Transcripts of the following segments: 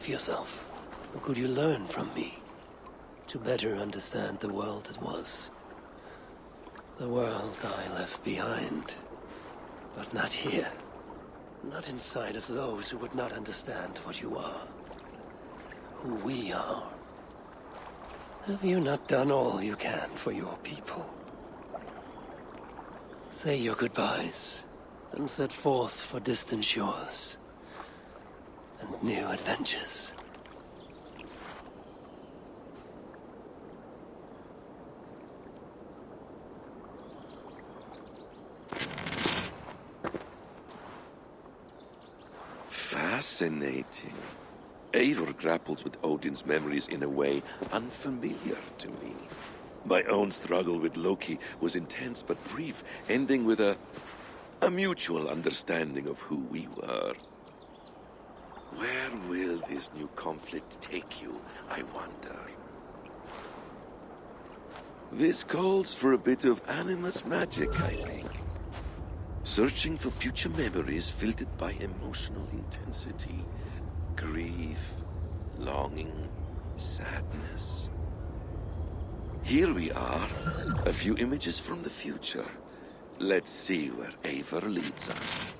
yourself? Or could you learn from me to better understand the world that was? The world I left behind. But not here. Not inside of those who would not understand what you are. Who we are. Have you not done all you can for your people? Say your goodbyes, and set forth for distant shores and new adventures. Fascinating. Eivor grapples with Odin's memories in a way unfamiliar to me. My own struggle with Loki was intense but brief, ending with a mutual understanding of who we were. Where will this new conflict take you, I wonder? This calls for a bit of animus magic, I think. Searching for future memories filtered by emotional intensity, grief, longing, sadness. Here we are, a few images from the future. Let's see where Eivor leads us.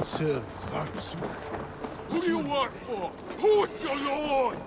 Sir Varpson. Who do you work for? Who's your lord?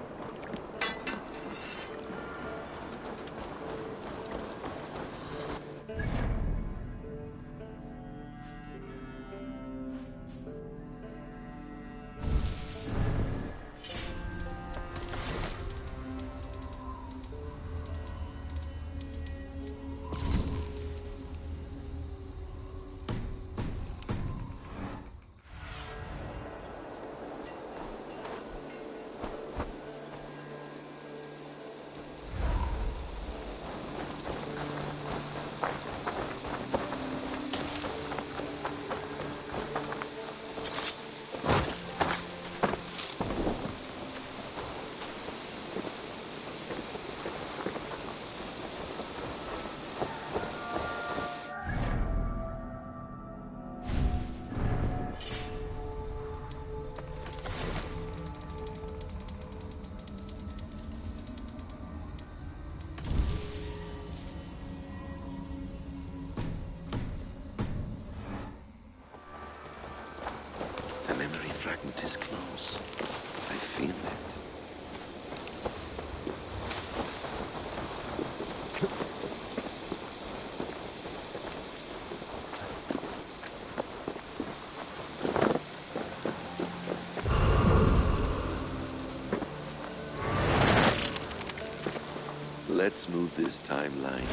Let's move this timeline.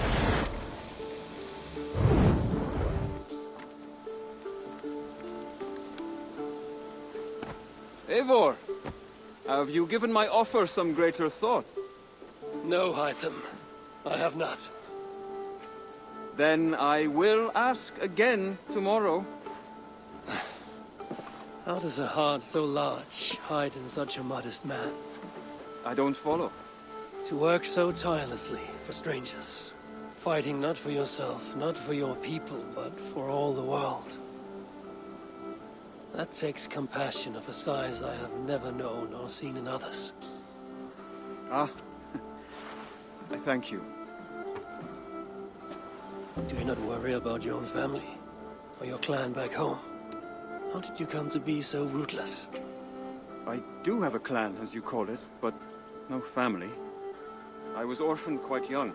Eivor, have you given my offer some greater thought? No, Hytham. I have not. Then I will ask again tomorrow. How does a heart so large hide in such a modest man? I don't follow. To work so tirelessly for strangers. Fighting not for yourself, not for your people, but for all the world. That takes compassion of a size I have never known or seen in others. Ah, I thank you. Do you not worry about your own family? Or your clan back home? How did you come to be so rootless? I do have a clan, as you call it, but no family. I was orphaned quite young.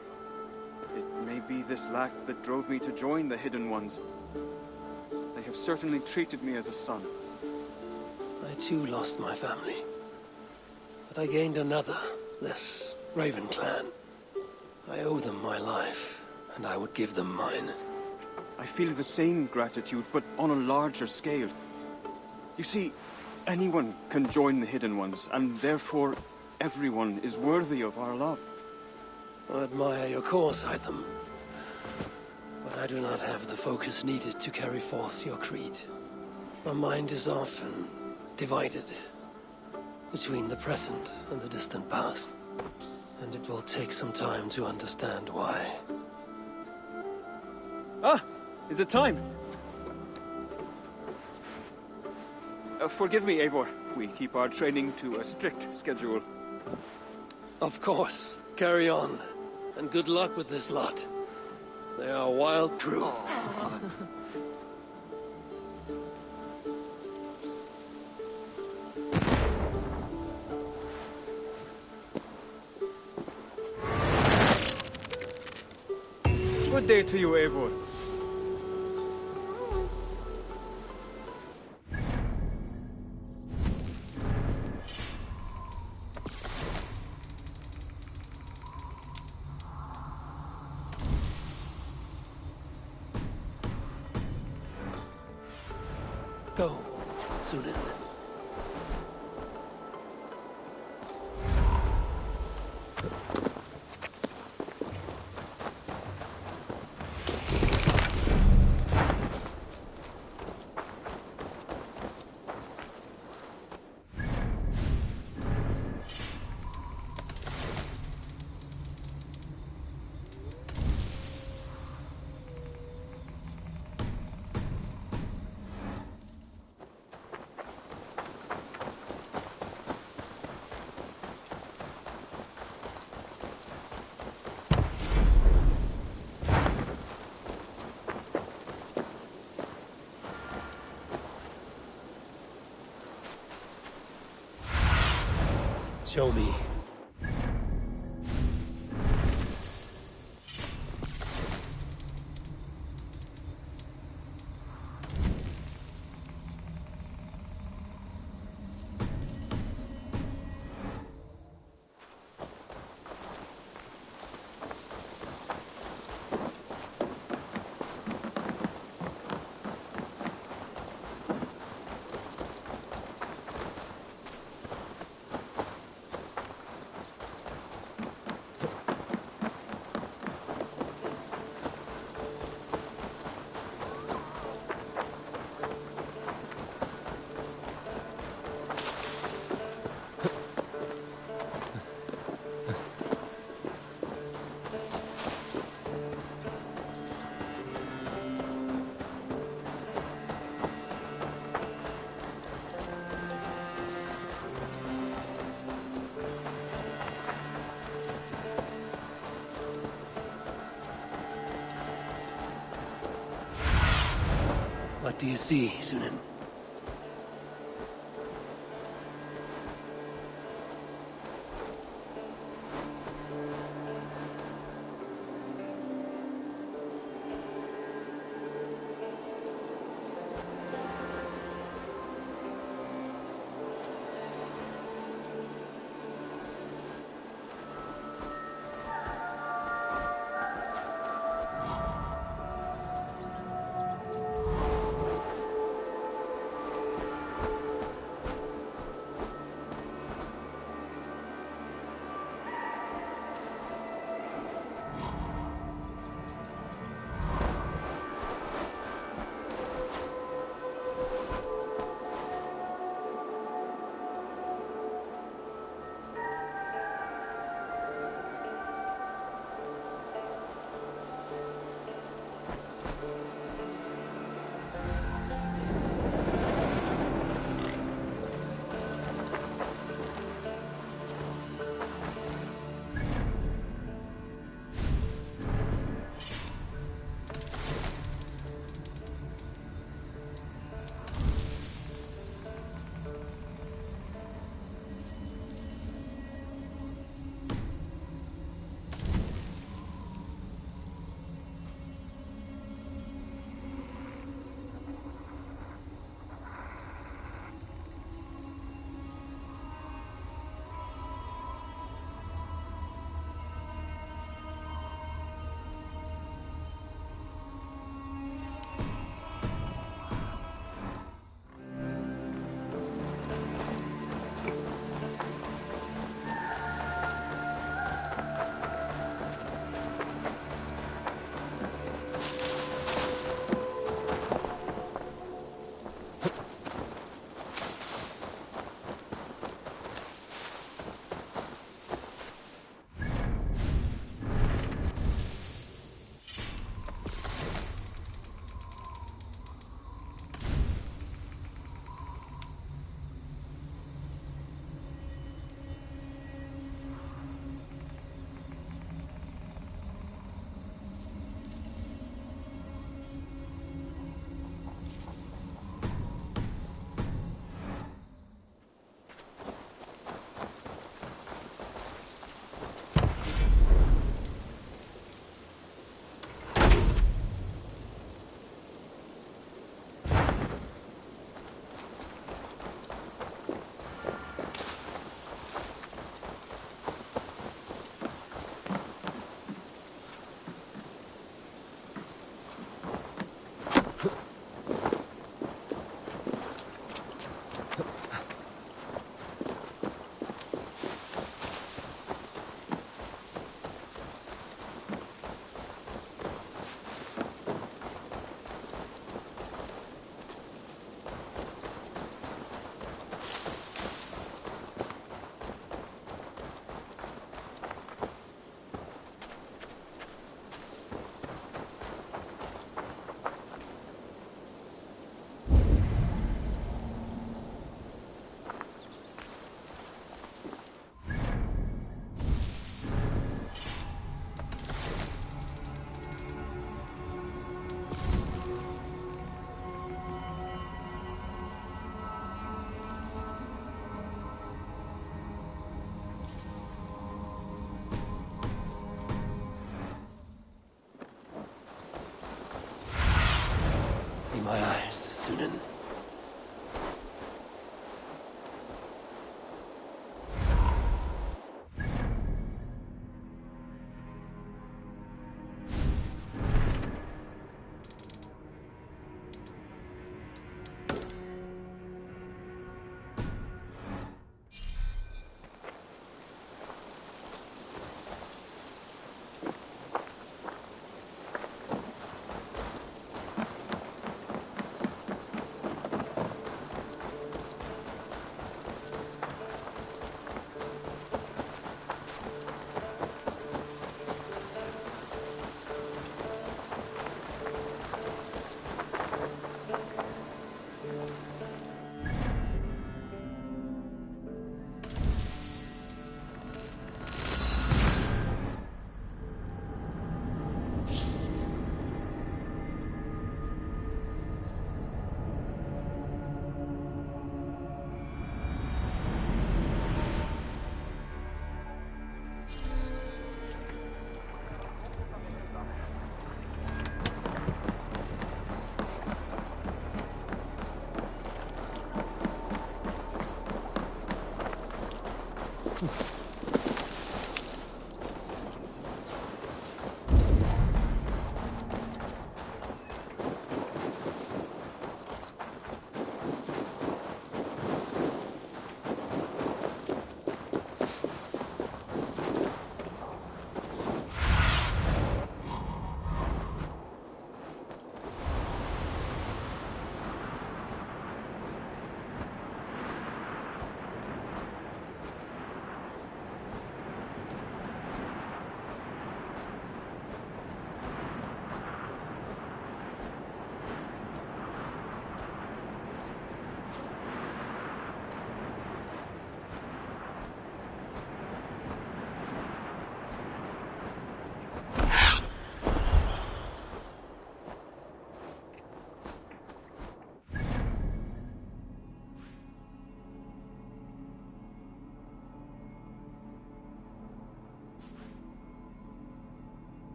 It may be this lack that drove me to join the Hidden Ones. They have certainly treated me as a son. I too lost my family. But I gained another, this Raven clan. I owe them my life, and I would give them mine. I feel the same gratitude, but on a larger scale. You see, anyone can join the Hidden Ones, and therefore everyone is worthy of our love. I admire your cause, Hytham. But I do not have the focus needed to carry forth your creed. My mind is often divided between the present and the distant past. And it will take some time to understand why. Ah! Is it time? Forgive me, Eivor. We keep our training to a strict schedule. Of course. Carry on. And good luck with this lot. They are a wild crew. Good day to you, Eivor. Go, Sunan. Show me. What do you see, Sunan?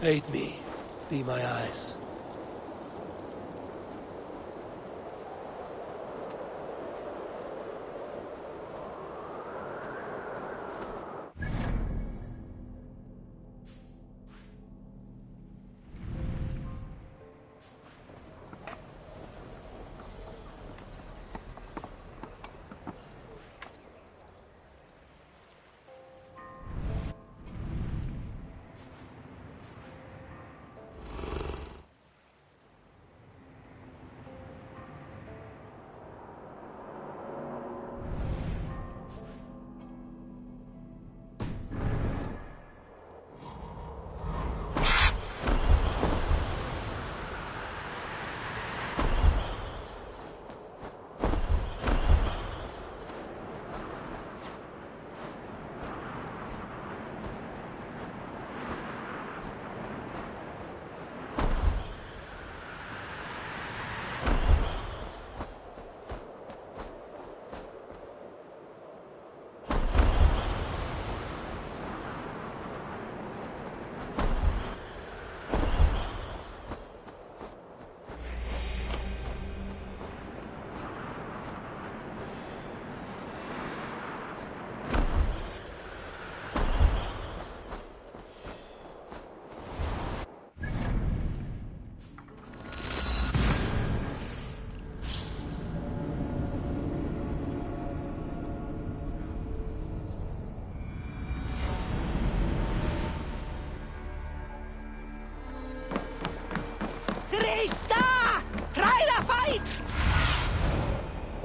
Aid me. Be my eyes.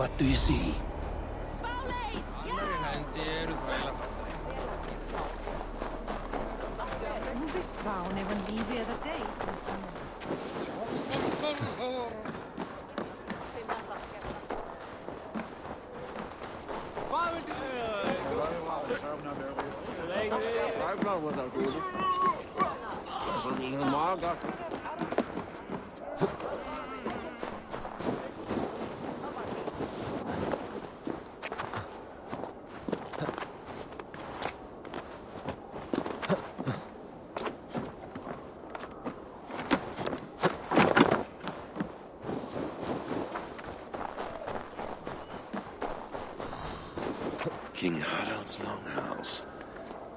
What do you see? King Harald's longhouse.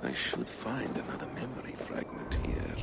I should find another memory fragment here.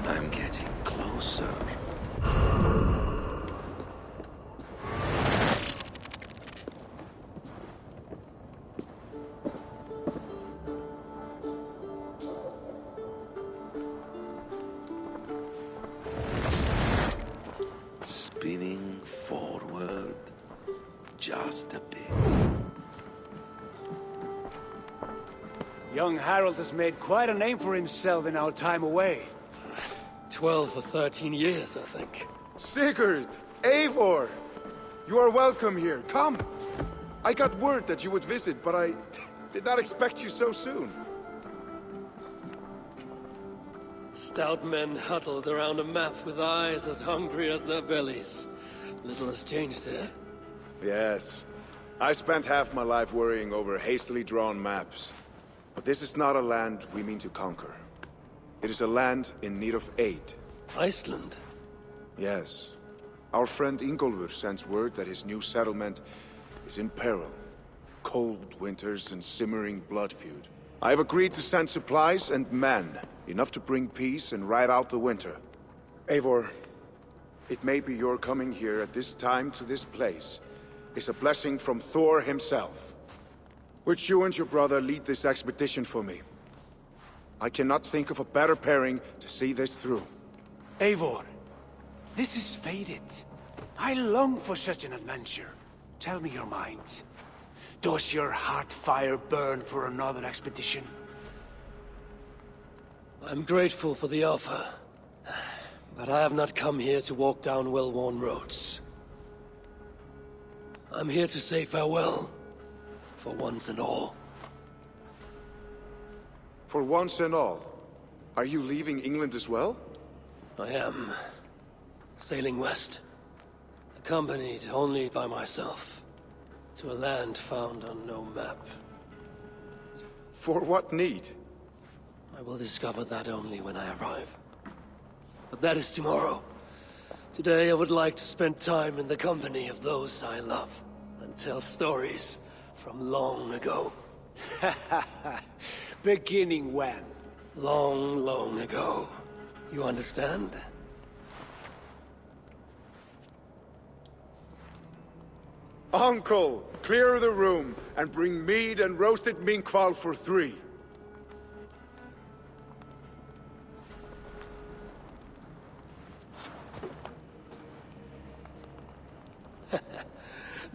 I'm getting closer. Spinning forward just a bit. Young Harold has made quite a name for himself in our time away. 12 or 13 years, I think. Sigurd! Eivor! You are welcome here. Come! I got word that you would visit, but I did not expect you so soon. Stout men huddled around a map with eyes as hungry as their bellies. Little has changed here. Yes. I spent half my life worrying over hastily drawn maps. But this is not a land we mean to conquer. It is a land in need of aid. Iceland? Yes. Our friend Ingólfur sends word that his new settlement is in peril. Cold winters and simmering blood feud. I have agreed to send supplies and men, enough to bring peace and ride out the winter. Eivor, it may be your coming here at this time to this place is a blessing from Thor himself. Would you and your brother lead this expedition for me? I cannot think of a better pairing to see this through. Eivor, this is fated. I long for such an adventure. Tell me your mind. Does your heart fire burn for another expedition? I'm grateful for the offer. But I have not come here to walk down well-worn roads. I'm here to say farewell, for once and all. For once and all, are you leaving England as well? I am sailing west, accompanied only by myself, to a land found on no map. For what need? I will discover that only when I arrive. But that is tomorrow. Today I would like to spend time in the company of those I love, and tell stories from long ago. Beginning when? Long, long ago. You understand? Uncle, clear the room and bring mead and roasted minkwal for 3.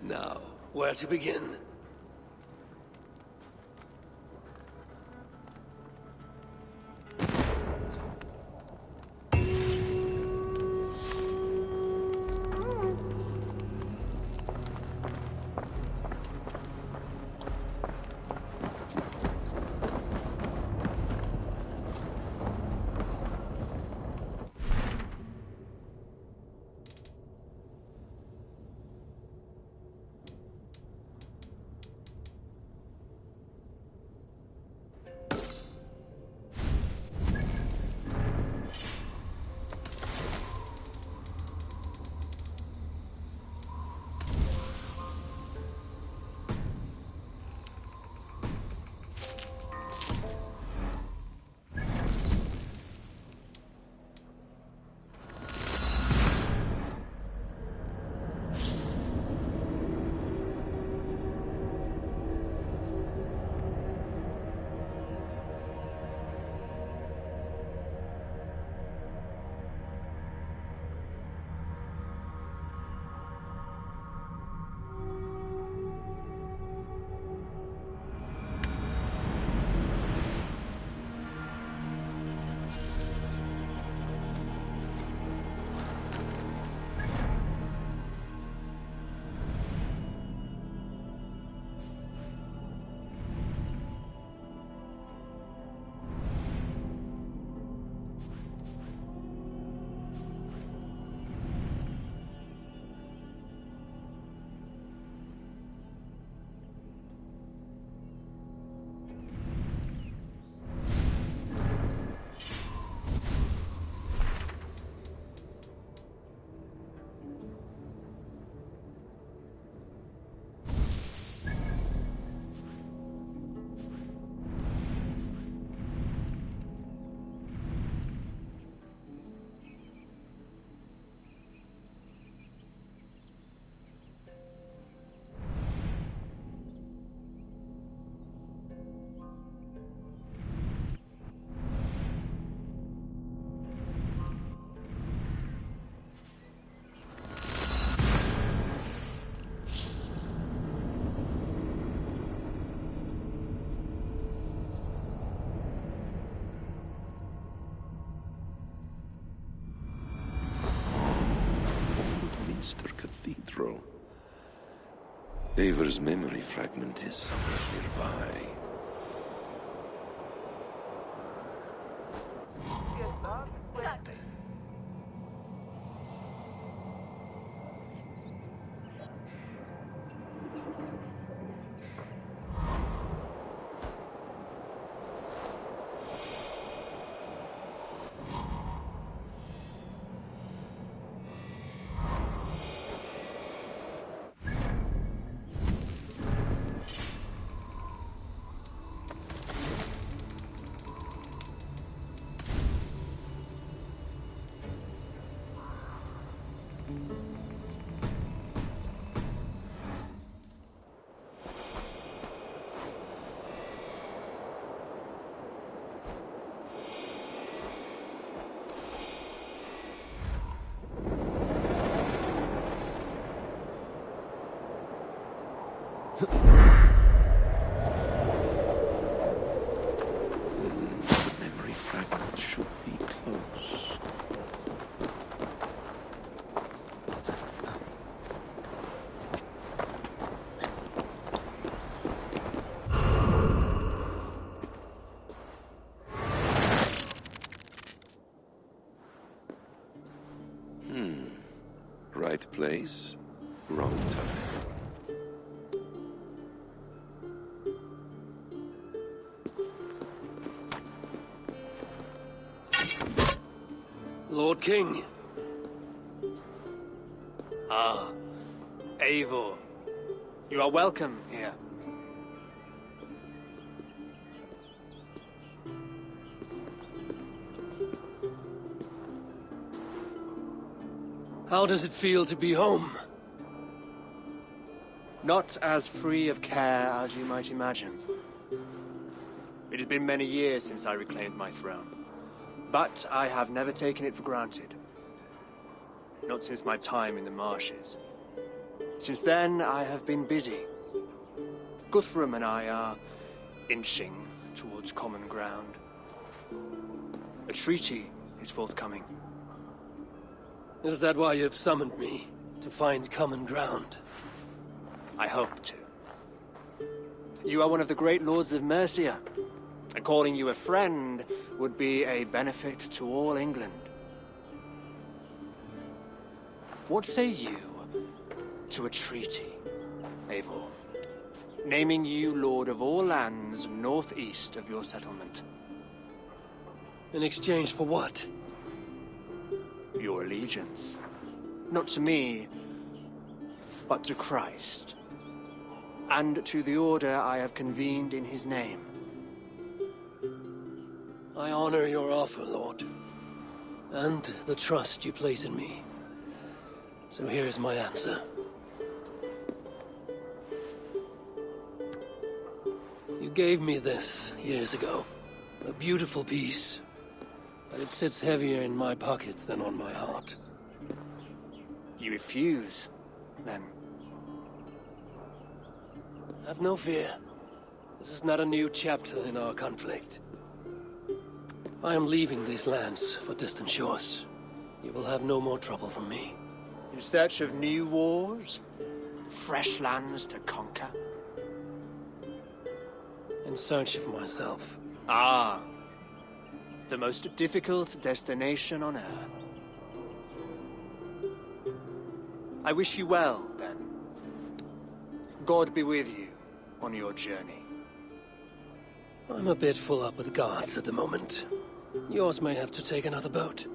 Now, where to begin? Cathedral. Eivor's memory fragment is somewhere nearby. The memory fragment should be close. Right place, wrong time. Lord King. Ah, Eivor. You are welcome here. How does it feel to be home? Not as free of care as you might imagine. It has been many years since I reclaimed my throne, but I have never taken it for granted. Not since my time in the marshes. Since then, I have been busy. Guthrum and I are inching towards common ground. A treaty is forthcoming. Is that why you've summoned me? To find common ground? I hope to. You are one of the great lords of Mercia, and calling you a friend would be a benefit to all England. What say you to a treaty, Eivor? Naming you lord of all lands northeast of your settlement. In exchange for what? Your allegiance. Not to me, but to Christ. And to the order I have convened in his name. I honor your offer, Lord. And the trust you place in me. So here's my answer. You gave me this years ago. A beautiful piece. But it sits heavier in my pocket than on my heart. You refuse, then? Have no fear. This is not a new chapter in our conflict. I am leaving these lands for distant shores. You will have no more trouble from me. In search of new wars? Fresh lands to conquer? In search of myself. Ah. The most difficult destination on Earth. I wish you well, then. God be with you on your journey. I'm a bit full up with guards at the moment. Yours may have to take another boat.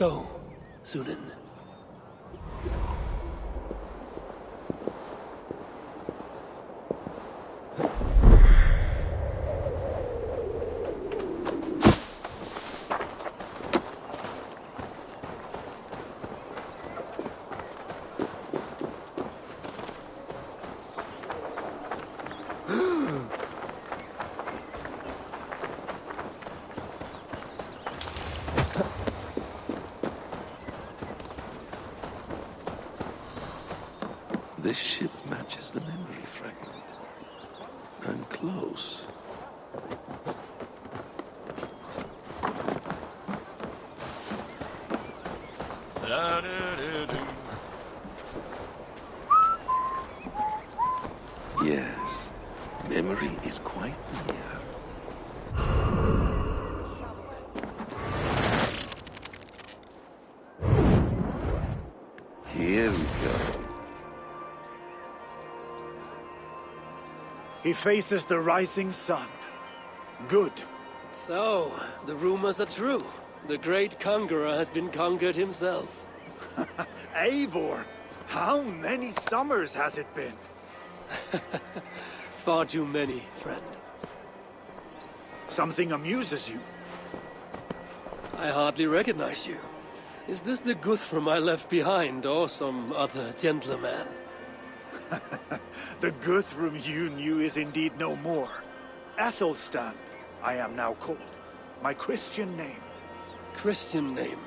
Go, Sunan. This ship matches the memory fragment. I'm close. Yes, memory is quite near. Here we go. He faces the rising sun. Good. So, the rumors are true. The great conqueror has been conquered himself. Eivor, how many summers has it been? Far too many, friend. Something amuses you. I hardly recognize you. Is this the Guthrum I left behind, or some other gentleman? The Guthrum you knew is indeed no more. Athelstan, I am now called. My Christian name. Christian name,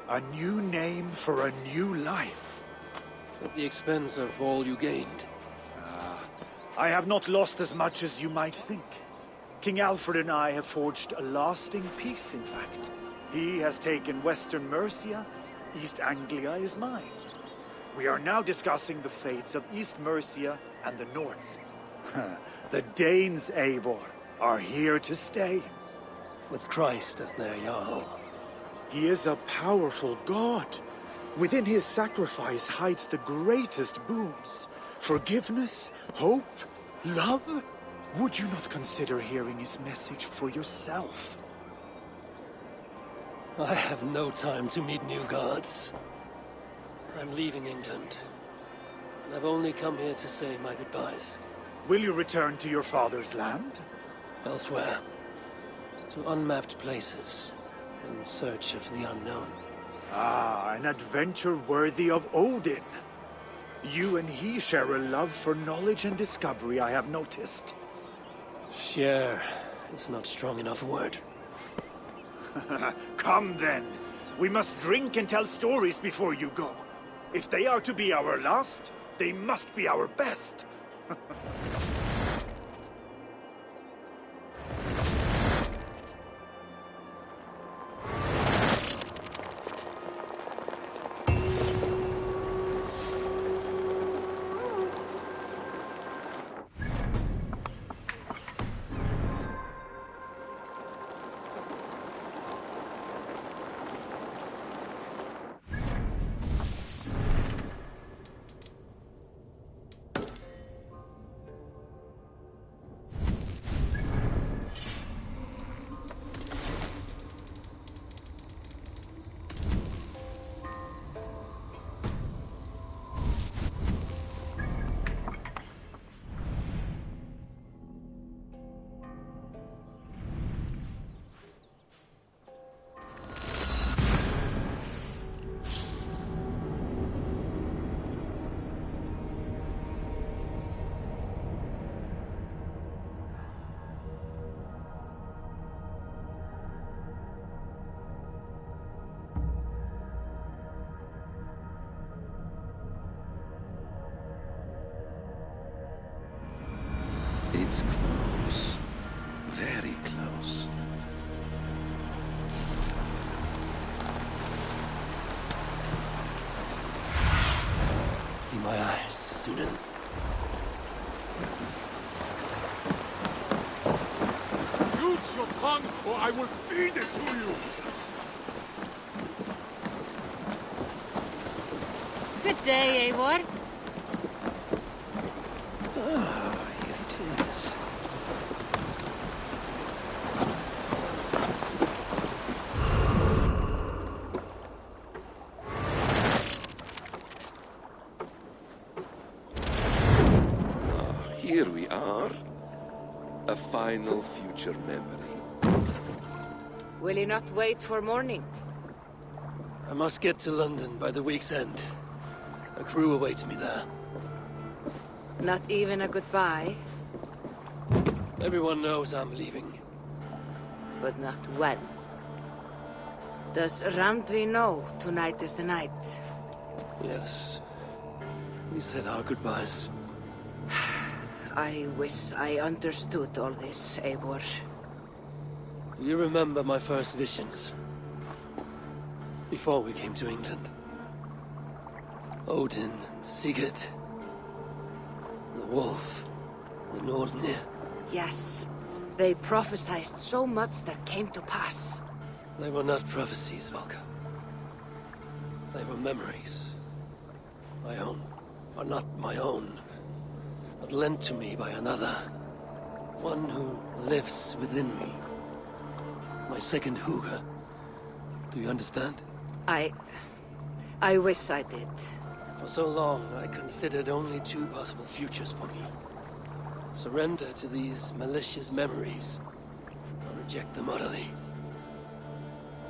A new name for a new life. at the expense of all you gained. I have not lost as much as you might think. King Alfred and I have forged a lasting peace, in fact. He has taken Western Mercia, East Anglia is mine. We are now discussing the fates of East Mercia and the North. The Danes, Eivor, are here to stay. With Christ as their Jarl. He is a powerful god. Within his sacrifice hides the greatest boons. Forgiveness, hope, love. Would you not consider hearing his message for yourself? I have no time to meet new gods. I'm leaving England. And I've only come here to say my goodbyes. Will you return to your father's land? Elsewhere. To unmapped places. In search of the unknown. Ah, an adventure worthy of Odin. You and he share a love for knowledge and discovery, I have noticed. Share is not strong enough a word. Come then. We must drink and tell stories before you go. If they are to be our last, they must be our best. It's close. Very close. In my eyes, Sunan. Use your tongue, or I will feed it to you! Good day, Eivor. Ah, here it is. are a final future memory. Will you not wait for morning? I must get to London by the week's end. A crew awaits me there. Not even a goodbye, Everyone knows I'm leaving. but not when. Does Randvi know tonight is the night? Yes. We said our goodbyes. I wish I understood all this, Eivor. Do you remember my first visions? Before we came to England. Odin and Sigurd. The wolf. The Nordnir. Yes. They prophesied so much that came to pass. They were not prophecies, Valka. They were memories. My own. Or not my own. But lent to me by another. One who lives within me. My second Huga. Do you understand? I wish I did. For so long, I considered only two possible futures for me. Surrender to these malicious memories, or reject them utterly.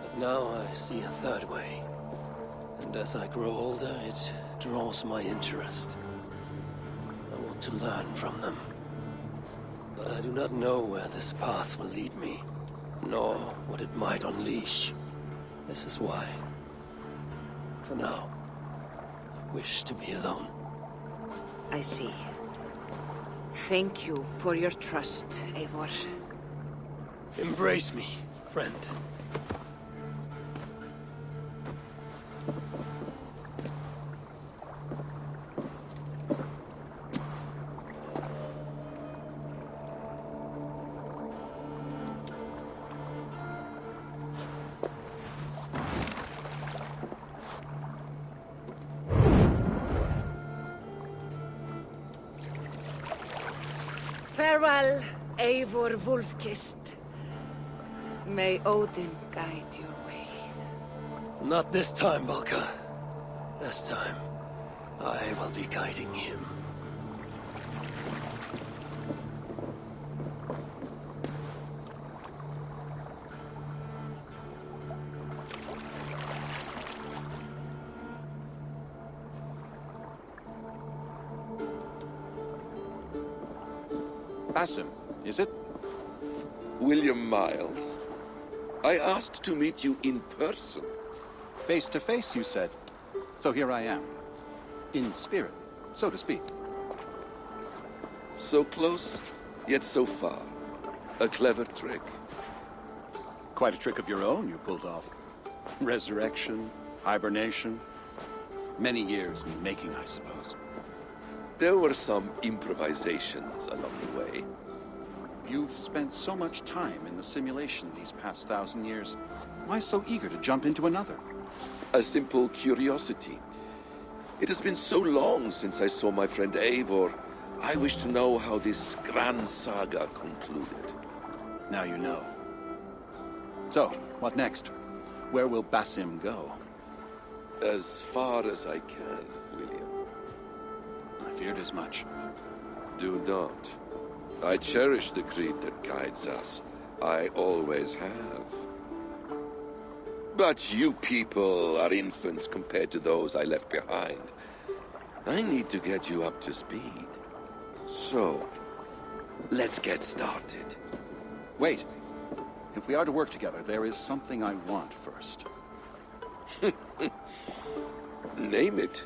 But now I see a third way. And as I grow older, it draws my interest. I want to learn from them. But I do not know where this path will lead me, nor what it might unleash. This is why, for now, I wish to be alone. I see. Thank you for your trust, Eivor. Embrace me, friend. Farewell, Eivor Wolfkist. May Odin guide your way. Not this time, Valka. This time, I will be guiding him. Basim, is it? William Miles. I asked to meet you in person. Face to face, you said. So here I am. In spirit, so to speak. So close, yet so far. A clever trick. Quite a trick of your own you pulled off. Resurrection, hibernation. Many years in the making, I suppose. There were some improvisations along the way. You've spent so much time in the simulation these past 1,000 years. Why so eager to jump into another? A simple curiosity. It has been so long since I saw my friend Eivor. I wish to know how this grand saga concluded. Now you know. So, what next? Where will Basim go? As far as I can, William. I feared as much. Do not. I cherish the creed that guides us. I always have. But you people are infants compared to those I left behind. I need to get you up to speed. So, let's get started. Wait. If we are to work together, there is something I want first. Name it.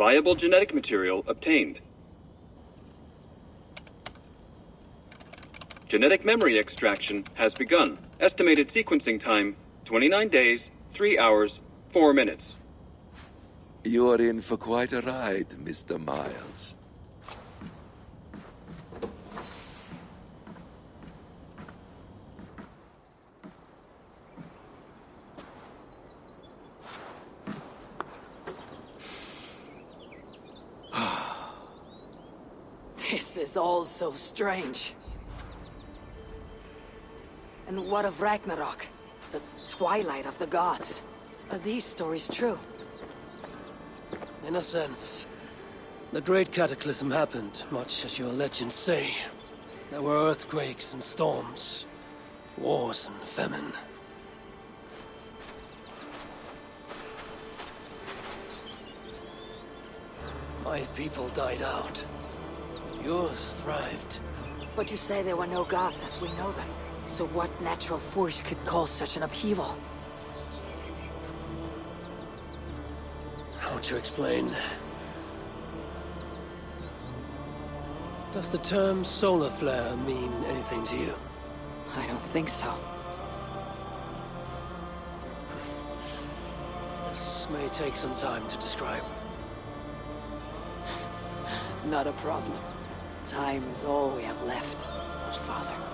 Viable genetic material obtained. Genetic memory extraction has begun. Estimated sequencing time, 29 days, 3 hours, 4 minutes. You're in for quite a ride, Mr. Miles. This is all so strange. And what of Ragnarok? The twilight of the gods? Are these stories true? In a sense. The Great Cataclysm happened, much as your legends say. There were earthquakes and storms, wars and famine. My people died out, but yours thrived. But you say there were no gods as we know them. So what natural force could cause such an upheaval? How to explain? Does the term solar flare mean anything to you? I don't think so. This may take some time to describe. Not a problem. Time is all we have left, Father.